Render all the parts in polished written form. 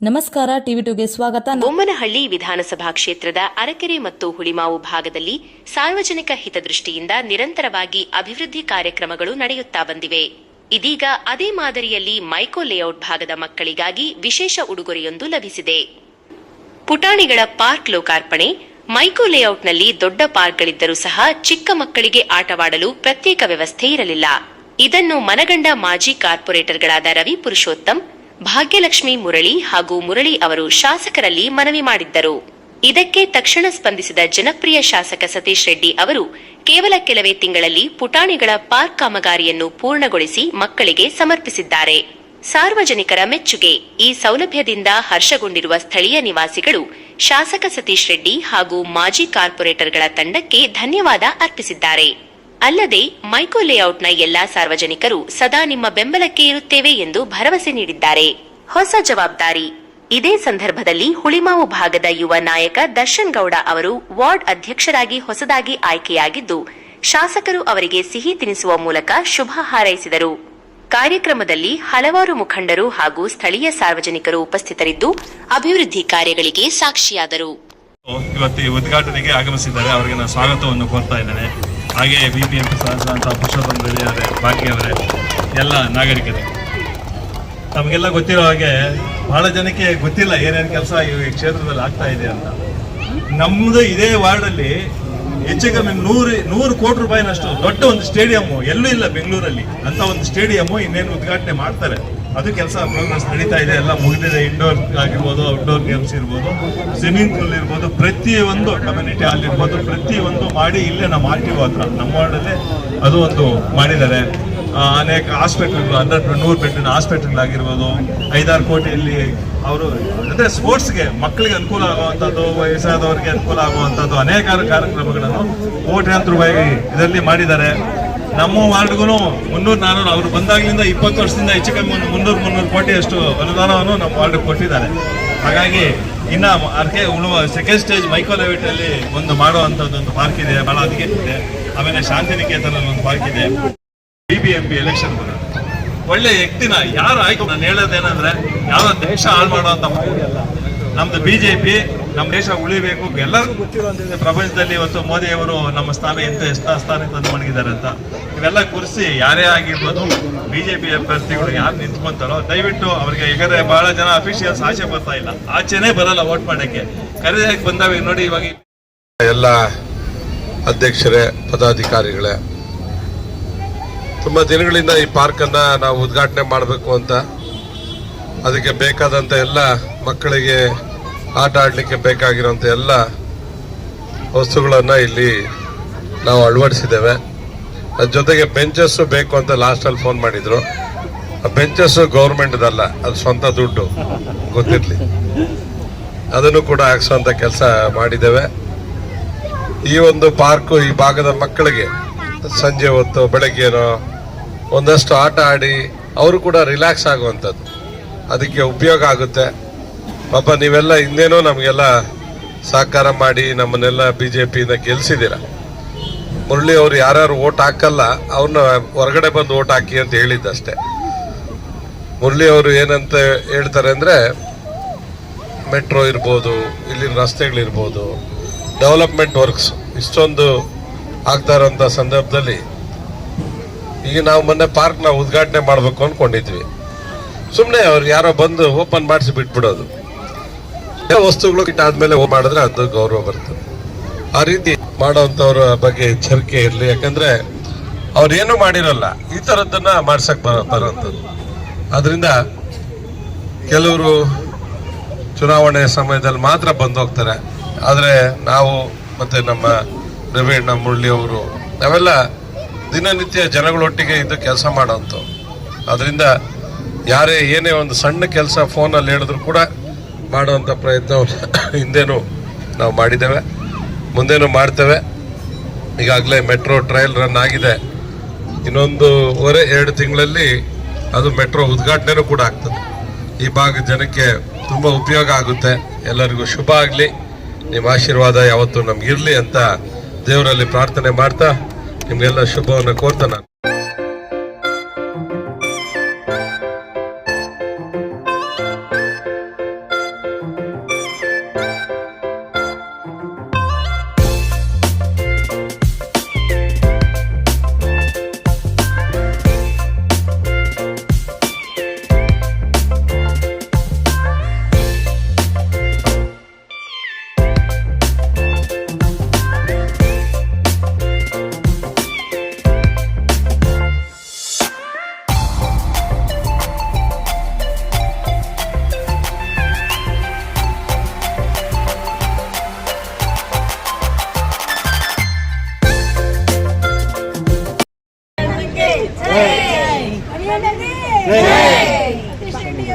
ನಮಸ್ಕಾರ, ಟಿವಿ2ಗೆ ಸ್ವಾಗತ. ಬೊಮ್ಮನಹಳ್ಳಿ ವಿಧಾನಸಭಾ ಕ್ಷೇತ್ರದ ಅರಕೆರೆ ಮತ್ತು ಹುಳಿಮಾವು ಭಾಗದಲ್ಲಿ ಸಾರ್ವಜನಿಕ ಹಿತದೃಷ್ಟಿಯಿಂದ ನಿರಂತರವಾಗಿ ಅಭಿವೃದ್ಧಿ ಕಾರ್ಯಕ್ರಮಗಳು ನಡೆಯುತ್ತಾ ಬಂದಿವೆ. ಇದೀಗ ಅದೇ ಮಾದರಿಯಲ್ಲಿ ಮೈಕೋ ಲೇಔಟ್ ಭಾಗದ ಮಕ್ಕಳಿಗಾಗಿ ವಿಶೇಷ ಉಡುಗೊರೆಯೊಂದು ಲಭಿಸಿದೆ. ಪುಟಾಣಿಗಳ ಪಾರ್ಕ್ ಲೋಕಾರ್ಪಣೆ. ಮೈಕೋ ಲೇಔಟ್ನಲ್ಲಿ ದೊಡ್ಡ ಪಾರ್ಕ್ಗಳಿದ್ದರೂ ಸಹ ಚಿಕ್ಕ ಮಕ್ಕಳಿಗೆ ಆಟವಾಡಲು ಪ್ರತ್ಯೇಕ ವ್ಯವಸ್ಥೆ ಇರಲಿಲ್ಲ. ಇದನ್ನು ಮನಗಂಡ ಮಾಜಿ ಕಾರ್ಪೊರೇಟರ್ಗಳಾದ ರವಿ ಪುರುಷೋತ್ತಮ್, ಭಾಗ್ಯಲಕ್ಷ್ಮಿ ಮುರಳಿ ಹಾಗೂ ಮುರಳಿ ಅವರು ಶಾಸಕರಲ್ಲಿ ಮನವಿ ಮಾಡಿದ್ದರು. ಇದಕ್ಕೆ ತಕ್ಷಣ ಸ್ಪಂದಿಸಿದ ಜನಪ್ರಿಯ ಶಾಸಕ ಸತೀಶ್ ರೆಡ್ಡಿ ಅವರು ಕೇವಲ ಕೆಲವೇ ತಿಂಗಳಲ್ಲಿ ಪುಟಾಣಿಗಳ ಪಾರ್ಕ್ ಕಾಮಗಾರಿಯನ್ನು ಪೂರ್ಣಗೊಳಿಸಿ ಮಕ್ಕಳಿಗೆ ಸಮರ್ಪಿಸಿದ್ದಾರೆ. ಸಾರ್ವಜನಿಕರ ಮೆಚ್ಚುಗೆ. ಈ ಸೌಲಭ್ಯದಿಂದ ಹರ್ಷಗೊಂಡಿರುವ ಸ್ಥಳೀಯ ನಿವಾಸಿಗಳು ಶಾಸಕ ಸತೀಶ್ ರೆಡ್ಡಿ ಹಾಗೂ ಮಾಜಿ ಕಾರ್ಪೊರೇಟರ್ಗಳ ತಂಡಕ್ಕೆ ಧನ್ಯವಾದ ಅರ್ಪಿಸಿದ್ದಾರೆ. ಅಲ್ಲದೆ ಮೈಕೋ ಲೇಔಟ್ನ ಎಲ್ಲಾ ಸಾರ್ವಜನಿಕರು ಸದಾ ನಿಮ್ಮ ಬೆಂಬಲಕ್ಕೆ ಇರುತ್ತೇವೆ ಎಂದು ಭರವಸೆ ನೀಡಿದ್ದಾರೆ. ಹೊಸ ಜವಾಬ್ದಾರಿ. ಇದೇ ಸಂದರ್ಭದಲ್ಲಿ ಹುಳಿಮಾವು ಭಾಗದ ಯುವ ನಾಯಕ ದರ್ಶನ್ ಗೌಡ ಅವರು ವಾರ್ಡ್ ಅಧ್ಯಕ್ಷರಾಗಿ ಹೊಸದಾಗಿ ಆಯ್ಕೆಯಾಗಿದ್ದು, ಶಾಸಕರು ಅವರಿಗೆ ಸಿಹಿ ತಿನಿಸುವ ಮೂಲಕ ಶುಭ ಹಾರೈಸಿದರು. ಕಾರ್ಯಕ್ರಮದಲ್ಲಿ ಹಲವಾರು ಮುಖಂಡರು ಹಾಗೂ ಸ್ಥಳೀಯ ಸಾರ್ವಜನಿಕರು ಉಪಸ್ಥಿತರಿದ್ದು ಅಭಿವೃದ್ಧಿ ಕಾರ್ಯಗಳಿಗೆ ಸಾಕ್ಷಿಯಾದರು. ಇವತ್ತು ಉದ್ಘಾಟನೆಗೆ ಆಗಮಿಸಿದ್ದಾರೆ. ಅವರಿಗೆ ನಾನು ಸ್ವಾಗತವನ್ನು ಕೋರ್ತಾ ಇದ್ದೇನೆ. ಹಾಗೆ ಬಿಬಿಎಂಪಿ ಸದಸ್ಯರಂತ ಪುರುಷೋತ್ತಮ ರೆಡ್ಡಿ ಅವರೇ, ಭಾಗ್ಯ ಅವರೇ, ಎಲ್ಲ ನಾಗರಿಕರೇ, ನಮಗೆಲ್ಲ ಗೊತ್ತಿರೋ ಹಾಗೆ ಬಹಳ ಜನಕ್ಕೆ ಗೊತ್ತಿಲ್ಲ ಏನೇನು ಕೆಲಸ ಈ ಕ್ಷೇತ್ರದಲ್ಲಿ ಆಗ್ತಾ ಇದೆ ಅಂತ. ನಮ್ಮದು ಇದೇ ವಾರ್ಡಲ್ಲಿ ಹೆಚ್ಚು ಕಮ್ಮಿ 100 ಕೋಟಿ ರೂಪಾಯಿನಷ್ಟು ದೊಡ್ಡ ಒಂದು ಸ್ಟೇಡಿಯಮ್ಮು ಎಲ್ಲೂ ಇಲ್ಲ ಬೆಂಗಳೂರಲ್ಲಿ ಅಂತ ಒಂದು ಸ್ಟೇಡಿಯಮ್ಮು ಇನ್ನೇನು ಉದ್ಘಾಟನೆ ಮಾಡ್ತಾರೆ. ಅದು ಕೆಲಸ ಪ್ರೋಗ್ರೆಸ್ ನಡೀತಾ ಇದೆ, ಎಲ್ಲ ಮುಗಿದಿದೆ. ಇಂಡೋರ್ ಆಗಿರ್ಬೋದು, ಔಟ್ಡೋರ್ ಗೇಮ್ಸ್ ಇರ್ಬೋದು, ಸ್ವಿಮ್ಮಿಂಗ್ ಪೂಲ್ ಇರ್ಬೋದು, ಪ್ರತಿಯೊಂದು ಕಮ್ಯುನಿಟಿ ಹಾಲ್ ಇರ್ಬೋದು, ಪ್ರತಿಯೊಂದು ಮಾಡಿ ಇಲ್ಲೇ ನಮ್ಮ RTO ಹತ್ರ ನಮ್ಮ ವಾರ್ಡಲ್ಲೇ ಅದು ಒಂದು ಮಾಡಿದ್ದಾರೆ. ಅನೇಕ ಹಾಸ್ಪಿಟಲ್ಗಳು 100 ಬೆಡ್ಡಿನ ಹಾಸ್ಪಿಟಲ್ಗಳಾಗಿರ್ಬೋದು, 5-6 ಕೋಟಿಯಲ್ಲಿ ಅವರು ಅಂದರೆ ಸ್ಪೋರ್ಟ್ಸ್ಗೆ ಮಕ್ಕಳಿಗೆ ಅನುಕೂಲ ಆಗುವಂಥದ್ದು, ವಯಸ್ಸಾದವರಿಗೆ ಅನುಕೂಲ ಆಗುವಂಥದ್ದು ಅನೇಕ ಕಾರ್ಯಕ್ರಮಗಳನ್ನು ಕೋಟ್ಯಾಂತರ ರೂಪಾಯಿ ಇದರಲ್ಲಿ ಮಾಡಿದ್ದಾರೆ. ನಮ್ಮ ವಾರ್ಡ್ಗೂ 300-400 ಅವರು ಬಂದಾಗಲಿಂದ 20 ವರ್ಷದಿಂದ ಹೆಚ್ಚು ಕಮ್ಮಿ 300-300 ಕೋಟಿಯಷ್ಟು ಅನುದಾನವನ್ನು ನಮ್ಮ ವಾರ್ಡ್ಗೆ ಕೊಟ್ಟಿದ್ದಾರೆ. ಹಾಗಾಗಿ ಇನ್ನು ಅರ್ಕೆ ಉಳುವ ಸೆಕೆಂಡ್ ಸ್ಟೇಜ್ ಮೈಕೋ ಲೇಔಟಲ್ಲಿ ಒಂದು ಮಾಡುವಂಥದ್ದು ಒಂದು ಪಾರ್ಕ್ ಇದೆ, ಭಾಳ ಅದಕ್ಕೆ ಇದೆ. ಆಮೇಲೆ ಶಾಂತಿನಿಕೇತನಲ್ಲಿ ಒಂದು ಪಾರ್ಕ್ ಇದೆ. BBMP ಎಲೆಕ್ಷನ್ ಒಳ್ಳೆ ವ್ಯಕ್ತಿನ ಯಾರು ಆಯ್ತು. ನಾನು ಹೇಳೋದೇನಂದ್ರೆ ಯಾರೋ ದೇಶ ಹಾಳು ಮಾಡುವಂತ ನಮ್ದು BJP ನಮ್ಮ ದೇಶ ಉಳಿಬೇಕು. ಎಲ್ಲರಿಗೂ ಗೊತ್ತಿರುವಂತಿದೆ ಪ್ರಪಂಚದಲ್ಲಿ ಇವತ್ತು ಮೋದಿ ಅವರು ನಮ್ಮ ಸ್ಥಾನ ಎಷ್ಟು ಸ್ಥಾನ ತಂದು ಮಡಗಿದ್ದಾರೆ ಅಂತ. ಇವೆಲ್ಲ ಕುರಿಸಿ ಯಾರೇ ಆಗಿರ್ಬೋದು BJP ಅಭ್ಯರ್ಥಿಗಳು ಯಾರು ನಿಂತ್ಕೊಂತಾರೋ ದಯವಿಟ್ಟು ಅವ್ರಿಗೆ ಈಗಾಗಲೇ ಬಹಳ ಜನ ಅಫಿಷಿಯಲ್ಸ್ ಆಚೆ ಬರ್ತಾ ಇಲ್ಲ, ಆಚೆನೇ ಬರಲ್ಲ ವೋಟ್ ಮಾಡಕ್ಕೆ. ಕರೆದಾಗಿ ಬಂದಾವೆ ನೋಡಿ. ಇವಾಗ ಎಲ್ಲ ಅಧ್ಯಕ್ಷರೇ, ಪದಾಧಿಕಾರಿಗಳೇ, ತುಂಬಾ ದಿನಗಳಿಂದ ಈ ಪಾರ್ಕ್ ಅನ್ನ ನಾವು ಉದ್ಘಾಟನೆ ಮಾಡಬೇಕು ಅಂತ, ಅದಕ್ಕೆ ಬೇಕಾದಂತ ಎಲ್ಲ ಮಕ್ಕಳಿಗೆ ಆಟ ಆಡ್ಲಿಕ್ಕೆ ಬೇಕಾಗಿರುವಂತ ಎಲ್ಲ ವಸ್ತುಗಳನ್ನ ಇಲ್ಲಿ ನಾವು ಅಳವಡಿಸಿದ್ದೇವೆ. ಅದ್ರ ಜೊತೆಗೆ ಬೆಂಚಸ್ ಬೇಕು ಅಂತ ಲಾಸ್ಟ್ ಅಲ್ಲಿ ಫೋನ್ ಮಾಡಿದ್ರು. ಆ ಬೆಂಚಸ್ ಗೌರ್ಮೆಂಟ್ದಲ್ಲ, ಅದು ಸ್ವಂತ ದುಡ್ಡು, ಗೊತ್ತಿರ್ಲಿ. ಅದನ್ನು ಕೂಡ ಹಾಕ್ಸುವಂತ ಕೆಲಸ ಮಾಡಿದ್ದೇವೆ. ಈ ಒಂದು ಪಾರ್ಕ್ ಈ ಭಾಗದ ಮಕ್ಕಳಿಗೆ ಸಂಜೆ ಹೊತ್ತು ಬೆಳಗ್ಗೆನೋ ಒಂದಷ್ಟು ಆಟ ಆಡಿ ಅವರು ಕೂಡ ರಿಲ್ಯಾಕ್ಸ್ ಆಗುವಂಥದ್ದು, ಅದಕ್ಕೆ ಉಪಯೋಗ ಆಗುತ್ತೆ. ಪಾಪ ನೀವೆಲ್ಲ ಹಿಂದೇನೋ ನಮಗೆಲ್ಲ ಸಹಕಾರ ಮಾಡಿ ನಮ್ಮನ್ನೆಲ್ಲ BJPಯಿಂದ ಗೆಲ್ಸಿದ್ದೀರ. ಮುರಳಿ ಅವರು ಯಾರ್ಯಾರು ಓಟ್ ಹಾಕಲ್ಲ ಅವ್ರನ್ನ ಹೊರಗಡೆ ಬಂದು ಓಟ್ ಹಾಕಿ ಅಂತ ಹೇಳಿದ್ದಷ್ಟೇ. ಮುರಳಿ ಅವರು ಏನಂತ ಹೇಳ್ತಾರೆ ಅಂದರೆ, ಮೆಟ್ರೋ ಇರ್ಬೋದು, ಇಲ್ಲಿನ ರಸ್ತೆಗಳಿರ್ಬೋದು, ಡೆವಲಪ್ಮೆಂಟ್ ವರ್ಕ್ಸ್ ಇಷ್ಟೊಂದು ಆಗ್ತಾ ಇರೋಂಥ ಸಂದರ್ಭದಲ್ಲಿ ಈಗ ನಾವು ಮೊನ್ನೆ ಪಾರ್ಕ್ ನಾವು ಉದ್ಘಾಟನೆ ಮಾಡಬೇಕು ಅಂದ್ಕೊಂಡಿದ್ವಿ. ಸುಮ್ಮನೆ ಅವ್ರು ಯಾರೋ ಬಂದು ಓಪನ್ ಮಾಡಿಸಿ ಬಿಟ್ಬಿಡೋದು. ವಸ್ತುಗಳು ಆದ್ಮೇಲೆ ಮಾಡಿದ್ರೆ ಅದು ಗೌರವ ಬರ್ತದೆ. ಆ ರೀತಿ ಮಾಡೋಂಥವ್ರ ಬಗ್ಗೆ ಎಚ್ಚರಿಕೆ ಇರಲಿ. ಯಾಕಂದ್ರೆ ಅವ್ರೇನು ಮಾಡಿರಲ್ಲ, ಈ ಥರದ್ದನ್ನ ಮಾಡ್ಸಕ್ ಬರೋಂಥದ್ದು. ಅದರಿಂದ ಕೆಲವರು ಚುನಾವಣೆ ಸಮಯದಲ್ಲಿ ಮಾತ್ರ ಬಂದು ಹೋಗ್ತಾರೆ. ಆದರೆ ನಾವು ಮತ್ತೆ ನಮ್ಮ ಪ್ರವೀಣ್, ನಮ್ಮ ಮುರಳಿ ಅವರು ನಾವೆಲ್ಲ ದಿನನಿತ್ಯ ಜನಗಳೊಟ್ಟಿಗೆ ಇದ್ದು ಕೆಲಸ ಮಾಡೋಂಥ. ಅದರಿಂದ ಯಾರೇ ಏನೇ ಒಂದು ಸಣ್ಣ ಕೆಲಸ ಫೋನಲ್ಲಿ ಹೇಳಿದ್ರು ಕೂಡ ಮಾಡುವಂಥ ಪ್ರಯತ್ನ ಹಿಂದೇನು ನಾವು ಮಾಡಿದ್ದೇವೆ, ಮುಂದೇನು ಮಾಡ್ತೇವೆ. ಈಗಾಗಲೇ ಮೆಟ್ರೋ ಟ್ರಯಲ್ ರನ್ ಆಗಿದೆ. ಇನ್ನೊಂದೂವರೆ 2 ತಿಂಗಳಲ್ಲಿ ಅದು ಮೆಟ್ರೋ ಉದ್ಘಾಟನೆನೂ ಕೂಡ ಆಗ್ತದೆ. ಈ ಭಾಗದ ಜನಕ್ಕೆ ತುಂಬ ಉಪಯೋಗ ಆಗುತ್ತೆ. ಎಲ್ಲರಿಗೂ ಶುಭ ಆಗಲಿ. ನಿಮ್ಮ ಆಶೀರ್ವಾದ ಯಾವತ್ತೂ ನಮಗಿರಲಿ ಅಂತ ದೇವರಲ್ಲಿ ಪ್ರಾರ್ಥನೆ ಮಾಡ್ತಾ ನಿಮಗೆಲ್ಲ ಶುಭವನ್ನು ಕೋರ್ತಾ ನಾನು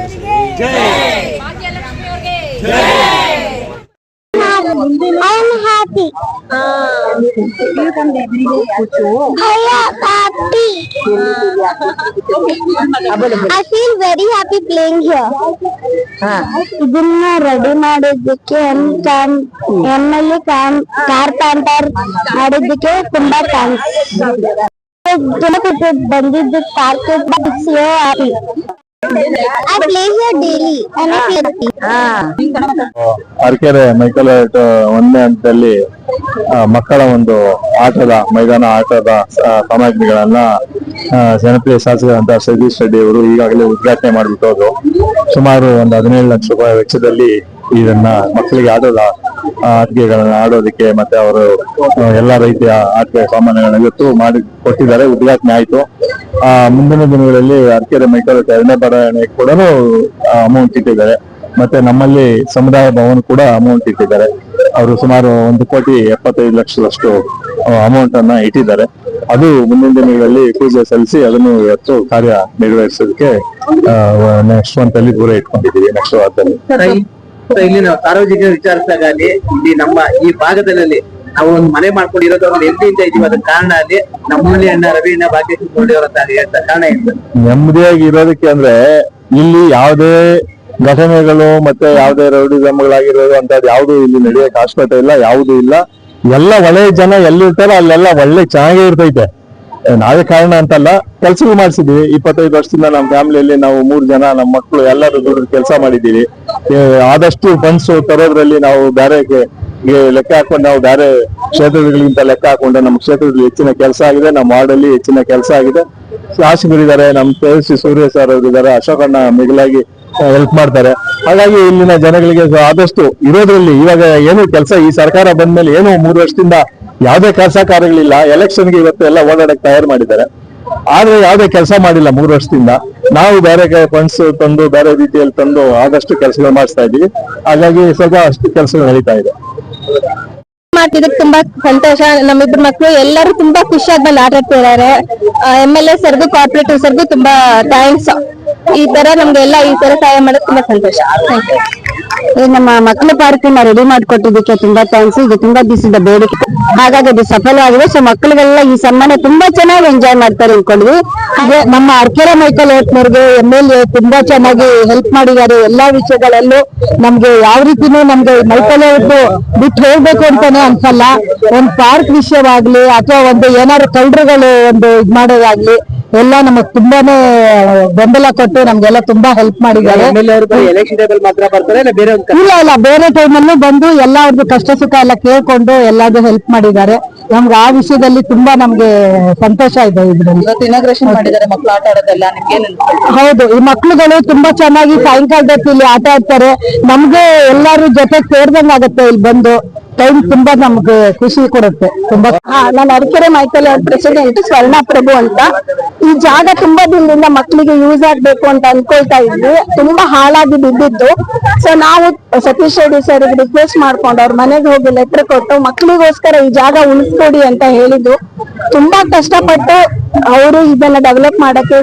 I'm happy. You come every day also. I am happy. I feel very happy playing here. ಇದನ್ನ ರೆಡಿ ಮಾಡಿದ್ದಕ್ಕೆ MLA ಕಾರ್ಪೆಂಟರ್ ಮಾಡಿದ್ದಕ್ಕೆ ತುಂಬಾ ಥ್ಯಾಂಕ್ಸ್. ಬಂದಿದ್ದು carpet happy. I play here daily and I feel happy. Arakere Michael ಒಂದನೇ ಹಂತದಲ್ಲಿ ಮಕ್ಕಳ ಒಂದು ಆಟದ ಸಾಮಗ್ರಿಗಳನ್ನ ಜನಪ್ರಿಯ ಶಾಸಕರಂತ ಸತೀಶ್ ರೆಡ್ಡಿ ಅವರು ಈಗಾಗಲೇ ಉದ್ಘಾಟನೆ ಮಾಡಿಬಿಟ್ಟು ಹೋದ್ರು. ಸುಮಾರು ಒಂದು 17 ಲಕ್ಷ ರೂಪಾಯಿ ವೆಚ್ಚದಲ್ಲಿ ಇದನ್ನ ಮಕ್ಕಳಿಗೆ ಆಟಿಕೆಗಳನ್ನ ಆಡೋದಕ್ಕೆ ಮತ್ತೆ ಅವರು ಎಲ್ಲಾ ರೀತಿಯ ಆಟಿಕೆ ಸಾಮಾನುಗಳನ್ನ ಇವತ್ತು ಮಾಡಿ ಕೊಟ್ಟಿದ್ದಾರೆ. ಉದ್ಘಾಟನೆ ಆಯ್ತು. ಮುಂದಿನ ದಿನಗಳಲ್ಲಿ ಅರಕೆರೆ ಮೈಕಲ್ 2ನೇ ಬಡಾವಣೆಗೆ ಕೂಡ ಅಮೌಂಟ್ ಇಟ್ಟಿದ್ದಾರೆ. ಮತ್ತೆ ನಮ್ಮಲ್ಲಿ ಸಮುದಾಯ ಭವನ ಕೂಡ ಅಮೌಂಟ್ ಇಟ್ಟಿದ್ದಾರೆ. ಅವರು ಸುಮಾರು 1,75,00,000 ಅಮೌಂಟ್ ಅನ್ನ ಇಟ್ಟಿದ್ದಾರೆ. ಅದು ಮುಂದಿನ ದಿನಗಳಲ್ಲಿ ಪೂಜೆ ಸಲ್ಲಿಸಿ ಅದನ್ನು ಇವತ್ತು ಕಾರ್ಯ ನಿರ್ವಹಿಸೋದಕ್ಕೆ ನೆಕ್ಸ್ಟ್ ಮಂತ್ ಅಲ್ಲಿ ದೂರ ಇಟ್ಕೊಂಡಿದ್ದೀವಿ. ನೆಕ್ಸ್ಟ್ ವಾರದಲ್ಲಿ ಇಲ್ಲಿ ನಾವು ಸಾರ್ವಜನಿಕರು ವಿಚಾರಿಸಿದಾಗ ಇಲ್ಲಿ ನಮ್ಮ ಈ ಭಾಗದಲ್ಲಿ ನಾವು ಒಂದು ಮನೆ ಮಾಡ್ಕೊಂಡಿರೋದು ಒಂದು ನೆಮ್ಮದಿಯಿಂದ ಇದೀವಿ. ಅದಕ್ಕೆ ಕಾರಣ ಅಲ್ಲಿ ನಮ್ಮಲ್ಲಿ ಅಣ್ಣ ರವಿ ಅಣ್ಣ ಭಾಗ್ಯವಂತ ಕಾರಣ ಏನು? ನೆಮ್ಮದಿಯಾಗಿ ಇರೋದಕ್ಕೆ ಅಂದ್ರೆ ಇಲ್ಲಿ ಯಾವುದೇ ಘಟನೆಗಳು ಮತ್ತೆ ಯಾವುದೇ ರೌಡಿಸಮ್ಗಳಾಗಿರೋದು ಅಂತದ್ದು ಯಾವ್ದು ಇಲ್ಲಿ ನಡೆಯಕ್ಕೆ ಅವಶ್ಯಕತೆ ಇಲ್ಲ, ಯಾವ್ದು ಇಲ್ಲ. ಎಲ್ಲ ಒಳ್ಳೆ ಜನ ಎಲ್ಲಿರ್ತಾರೋ ಅಲ್ಲೆಲ್ಲ ಒಳ್ಳೆ ಚೆನ್ನಾಗೇ ಇರ್ತೈತೆ. ನಾವೇ ಕಾರಣ ಅಂತಲ್ಲ, ಕೆಲ್ಸಗಳು ಮಾಡಿಸಿದೀವಿ. 25 ವರ್ಷದಿಂದ ನಮ್ಮ ಫ್ಯಾಮಿಲಿಯಲ್ಲಿ ನಾವು 3 ಜನ ನಮ್ಮ ಮಕ್ಕಳು ಎಲ್ಲರೂ ದುಡ್ಡು ಕೆಲಸ ಮಾಡಿದೀವಿ. ಆದಷ್ಟು ಫಂಡ್ಸ್ ತರೋದ್ರಲ್ಲಿ ನಾವು ಬೇರೆ ಲೆಕ್ಕ ಹಾಕೊಂಡು ನಾವು ಬೇರೆ ಕ್ಷೇತ್ರಗಳಿಗಿಂತ ಲೆಕ್ಕ ಹಾಕೊಂಡು ನಮ್ಮ ಕ್ಷೇತ್ರದಲ್ಲಿ ಹೆಚ್ಚಿನ ಕೆಲಸ ಆಗಿದೆ, ನಮ್ಮ ವಾರ್ಡಲ್ಲಿ ಹೆಚ್ಚಿನ ಕೆಲಸ ಆಗಿದೆ. ಶಾಸಕರಿದ್ದಾರೆ, ನಮ್ಮ ತೇಜಸ್ವಿ ಸೂರ್ಯ ಸರ್ ಅವರಿದ್ದಾರೆ, ಅಶೋಕಣ್ಣ ಮಿಗಿಲಾಗಿ ಹೆಲ್ಪ್ ಮಾಡ್ತಾರೆ. ಹಾಗಾಗಿ ಇಲ್ಲಿನ ಜನಗಳಿಗೆ ಆದಷ್ಟು ಇರೋದ್ರಲ್ಲಿ ಇವಾಗ ಏನು ಕೆಲಸ ಈ ಸರ್ಕಾರ ಬಂದ್ಮೇಲೆ ಏನು 3 ವರ್ಷದಿಂದ ಯಾವುದೇ ಕೆಲಸ ಕಾರ್ಯಗಳಿಲ್ಲ. ಎಲೆಕ್ಷನ್ಗೆ ಇವತ್ತು ಎಲ್ಲ ಓಡಾಡಕ್ಕೆ ತಯಾರು ಮಾಡಿದ್ದಾರೆ, ಆದ್ರೆ ಯಾವುದೇ ಕೆಲಸ ಮಾಡಿಲ್ಲ 3 ವರ್ಷದಿಂದ. ನಾವು ಬೇರೆ ಫಂಡ್ಸ್ ತಂದು ಬೇರೆ ರೀತಿಯಲ್ಲಿ ತಂದು ಆದಷ್ಟು ಕೆಲಸಗಳು ಮಾಡಿಸ್ತಾ ಇದೀವಿ. ಹಾಗಾಗಿ ಸ್ವಲ್ಪ ಅಷ್ಟು ಕೆಲಸಗಳು ನಡೀತಾ ಇದೆ. ಮಾಡ್ತಿದ್ದಕ್ಕೆ ತುಂಬಾ ಸಂತೋಷ. ನಮ್ಮಿಬ್ರು ಮಕ್ಕಳು ಎಲ್ಲರೂ ತುಂಬಾ ಖುಷಿಯಾಗಿ ಬಂದು ಆಟ ಆಡ್ತಿದ್ದಾರೆ. MLA ಸರ್ಗೂ ಕಾರ್ಪೊರೇಟರ್ ಸರ್ಗೂ ತುಂಬಾ ಥ್ಯಾಂಕ್ಸ್. ಈ ತರ ನಮ್ಗೆಲ್ಲ ಈ ತರ ಸಹಾಯ ಮಾಡೋದು ತುಂಬಾ ಸಂತೋಷ. ನಮ್ಮ ಮಕ್ಕಳ ಪಾರ್ಕ್ ನ ರೆಡಿ ಮಾಡ್ಕೊಟ್ಟಿದ್ದಕ್ಕೆ ತುಂಬಾ ಥ್ಯಾಂಕ್ಸ್. ಇದು ತುಂಬಾ ದಿವಸದ ಬೇಡಿಕೆ, ಹಾಗಾಗಿ ಅದು ಸಫಲವಾಗಿದೆ. ಸೊ ಮಕ್ಕಳಿಗೆಲ್ಲ ಈ ಸನ್ಮಾನ ತುಂಬಾ ಚೆನ್ನಾಗಿ ಎಂಜಾಯ್ ಮಾಡ್ತಾರೆ ಅನ್ಕೊಂಡ್ವಿ. ಹಾಗೆ ನಮ್ಮ ಅರಕೆರೆ ಮೈಕಲ್ ಅವ್ರಿಗೆ MLA ತುಂಬಾ ಚೆನ್ನಾಗಿ ಹೆಲ್ಪ್ ಮಾಡಿದ್ದಾರೆ ಎಲ್ಲಾ ವಿಷಯಗಳಲ್ಲೂ. ನಮ್ಗೆ ಯಾವ ರೀತಿನೂ ನಮ್ಗೆ ಮೈಕಲ್ ಅವ್ರದ್ದು ಬಿಟ್ಟು ಹೋಗ್ಬೇಕು ಅಂತಾನೆ ಅನ್ಸಲ್ಲ. ಒಂದ್ ಪಾರ್ಕ್ ವಿಷಯವಾಗ್ಲಿ ಅಥವಾ ಒಂದು ಏನಾದ್ರು ಕಳ್ಳರುಗಳು ಒಂದು ಇದ್ ಮಾಡೋದಾಗ್ಲಿ ಎಲ್ಲ ನಮಗ್ ತುಂಬಾನೇ ಬೆಂಬಲ ಕೊಟ್ಟು ನಮ್ಗೆಲ್ಲ ತುಂಬಾ ಹೆಲ್ಪ್ ಮಾಡಿದ್ದಾರೆ. ಇಲ್ಲ ಬೇರೆ ಟೈಮಲ್ಲೂ ಬಂದು ಎಲ್ಲ ಅವ್ರದ್ದು ಕಷ್ಟ ಸುಖ ಎಲ್ಲ ಕೇಳ್ಕೊಂಡು ಎಲ್ಲಾದ್ರು ಹೆಲ್ಪ್ ಮಾಡಿದ್ದಾರೆ. ನಮ್ಗೆ ಆ ವಿಷಯದಲ್ಲಿ ತುಂಬಾ ನಮ್ಗೆ ಸಂತೋಷ ಇದೆ. ಇದ್ರಲ್ಲಿ ಇನಾಗ್ರೇಷನ್ ಮಾಡಿದ್ದಾರೆ ಮಕ್ಕಳು ಆಟ ಆಡೋದೆಲ್ಲ. ಹೌದು, ಈ ಮಕ್ಳುಗಳು ತುಂಬಾ ಚೆನ್ನಾಗಿ ಸಾಯಂಕಾಲದ ಇಲ್ಲಿ ಆಟ ಆಡ್ತಾರೆ. ನಮ್ಗೆ ಎಲ್ಲಾರು ಜೊತೆ ಸೇರ್ದಂಗ್ ಆಗತ್ತೆ ಇಲ್ಲಿ ಬಂದು. ಟೈಮ್ ತುಂಬಾ ನಮ್ಗೆ ಖುಷಿ ಕೊಡುತ್ತೆ ತುಂಬಾ. ನಾನು ಅರಕೆರೆ ಮೈಕಲ್ ಅವ್ರ ಪ್ರೆಸಿಡೆಂಟ್ ಸ್ವರ್ಣ ಪ್ರಭು ಅಂತ. ಈ ಜಾಗ ತುಂಬಾ ದಿನದಿಂದ ಮಕ್ಕಳಿಗೆ ಯೂಸ್ ಆಗ್ಬೇಕು ಅಂತ ಅನ್ಕೊಳ್ತಾ ಇದ್ವಿ. ತುಂಬಾ ಹಾಳಾಗಿ ಬಿದ್ದಿದ್ದು. ಸೊ ನಾವು ಸತೀಶ್ ರೆಡ್ಡಿ ಸರ್ ರಿಕ್ವೆಸ್ಟ್ ಮಾಡ್ಕೊಂಡು ಅವ್ರ ಮನೆಗೆ ಹೋಗಿ ಲೆಟರ್ ಕೊಟ್ಟು ಮಕ್ಕಳಿಗೋಸ್ಕರ ಈ ಜಾಗ ಉಳಿಸ್ಕೊಡಿ ಅಂತ ಹೇಳಿದ್ದು. ತುಂಬಾ ಕಷ್ಟಪಟ್ಟು ಅವರು ಇದನ್ನ ಡೆವಲಪ್ ಮಾಡಕ್ಕೆ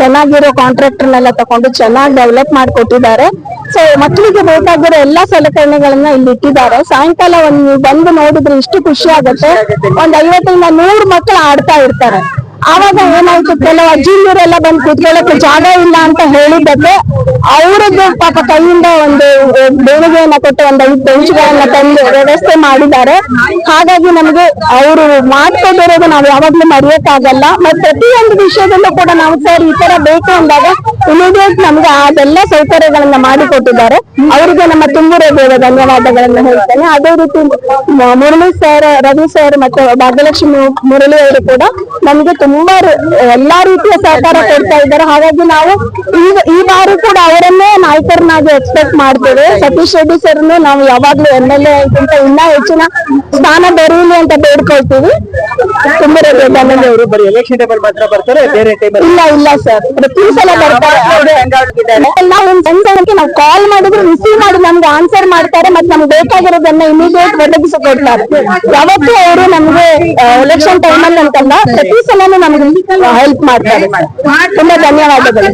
ಚೆನ್ನಾಗಿರೋ ಕಾಂಟ್ರಾಕ್ಟರ್ನೆಲ್ಲ ತಕೊಂಡು ಚೆನ್ನಾಗಿ ಡೆವಲಪ್ ಮಾಡಿಕೊಟ್ಟಿದ್ದಾರೆ. ಸೊ ಮಕ್ಕಳಿಗೆ ಬೇಕಾಗಿರೋ ಎಲ್ಲಾ ಸಲಕರಣೆಗಳನ್ನ ಇಲ್ಲಿ ಇಟ್ಟಿದ್ದಾರೆ. ಸಾಯಂಕಾಲ ನೀವು ಬಂದು ನೋಡಿದ್ರೆ ಇಷ್ಟು ಖುಷಿ ಆಗುತ್ತೆ. ಒಂದ್ 50ರಿಂದ 100 ಮಕ್ಕಳು ಆಡ್ತಾ ಇರ್ತಾರೆ. ಆವಾಗ ಏನಾಯ್ತು, ಕೆಲವು ಅಜ್ಜಿಯರೆಲ್ಲ ಬಂದು ಕೂತ್ಕೊಳ್ಳಕ್ಕೆ ಜಾಗ ಇಲ್ಲ ಅಂತ ಹೇಳಿದ್ದಕ್ಕೆ ಅವ್ರದ್ದು ಪಾಪ ಕೈಯಿಂದ ಒಂದು ದೇಣಿಗೆಯನ್ನ ಕೊಟ್ಟು ಒಂದು 5 ಬೆಂಚ್ಗಳನ್ನ ತಂದು ವ್ಯವಸ್ಥೆ ಮಾಡಿದ್ದಾರೆ. ಹಾಗಾಗಿ ನಮ್ಗೆ ಅವರು ಮಾಡ್ಕೊಂಡಿರೋದು ನಾವು ಯಾವಾಗ್ಲೂ ಮರೆಯಕ್ಕಾಗಲ್ಲ. ಮತ್ತೆ ಪ್ರತಿಯೊಂದು ವಿಷಯದಲ್ಲೂ ಕೂಡ ನಾವು ಸರ್ ಈ ತರ ಬೇಕು ಅಂದಾಗ ಇಮಿಡಿಯೇಟ್ ನಮ್ಗೆ ಅದೆಲ್ಲ ಸೌಕರ್ಯಗಳನ್ನ ಮಾಡಿಕೊಟ್ಟಿದ್ದಾರೆ. ಅವರಿಗೆ ನಮ್ಮ ತುಂಬು ಧನ್ಯವಾದಗಳನ್ನ ಹೇಳ್ತೇನೆ. ಅದೇ ರೀತಿ ಮುರಳಿ ಸರ್, ರವಿ ಸರ್ ಮತ್ತೆ ಭಾಗ್ಯಲಕ್ಷ್ಮಿ ಮುರಳಿ ಅವರು ಕೂಡ ನಮ್ಗೆ ತುಂಬಾ ಎಲ್ಲಾ ರೀತಿಯ ಸಹಕಾರ ಕೊಡ್ತಾ ಇದ್ದಾರೆ. ಹಾಗಾಗಿ ನಾವು ಈ ಬಾರಿ ಕೂಡ ಅವರನ್ನೇ ನಾಯಕರನ್ನಾಗಿ ಎಕ್ಸ್ಪೆಕ್ಟ್ ಮಾಡ್ತೇವೆ. ಸತೀಶ್ ರೆಡ್ಡಿ ಸರ್ನು ನಾವು ಯಾವಾಗ್ಲೂ MLA ಅಂತ ಇನ್ನ ಹೆಚ್ಚಿನ ಸ್ಥಾನ ದೊರೆಯಲಿ ಅಂತ ಬೇಡ್ಕೊಳ್ತೀವಿ. ತುಂಬಾ ಧನ್ಯವಾದಗಳು. ಎಲೆಕ್ಷನ್ ಟೈಮಲ್ಲಿ ಮಾತ್ರ ಬರ್ತಾರೆ, ಬೇರೆ ಟೈಮ್ ಇಲ್ಲ ಸರ್, ಪ್ರತಿ ಸಲ ಬರ್ತಾರೆ. ನಾವು ಕಾಲ್ ಮಾಡಿದ್ರೆ ರಿಸೀವ್ ಮಾಡಿ ನಮ್ಗೆ ಆನ್ಸರ್ ಮಾಡ್ತಾರೆ. ಮತ್ತೆ ನಮ್ಗೆ ಬೇಕಾಗಿರೋದನ್ನ ಇಮಿಡಿಯೇಟ್ ಒದಗಿಸಿಕೊಡ್ತಾರೆ. ಯಾವತ್ತೂ ಅವರು ನಮ್ಗೆ ಎಲೆಕ್ಷನ್ ಟೈಮಲ್ಲಿ ಅಂತಲ್ಲ, ಪ್ರತಿ ಸಲನೂ ನಮ್ಗೆ ಹೆಲ್ಪ್ ಮಾಡ್ತಾರೆ. ತುಂಬಾ ಧನ್ಯವಾದಗಳು.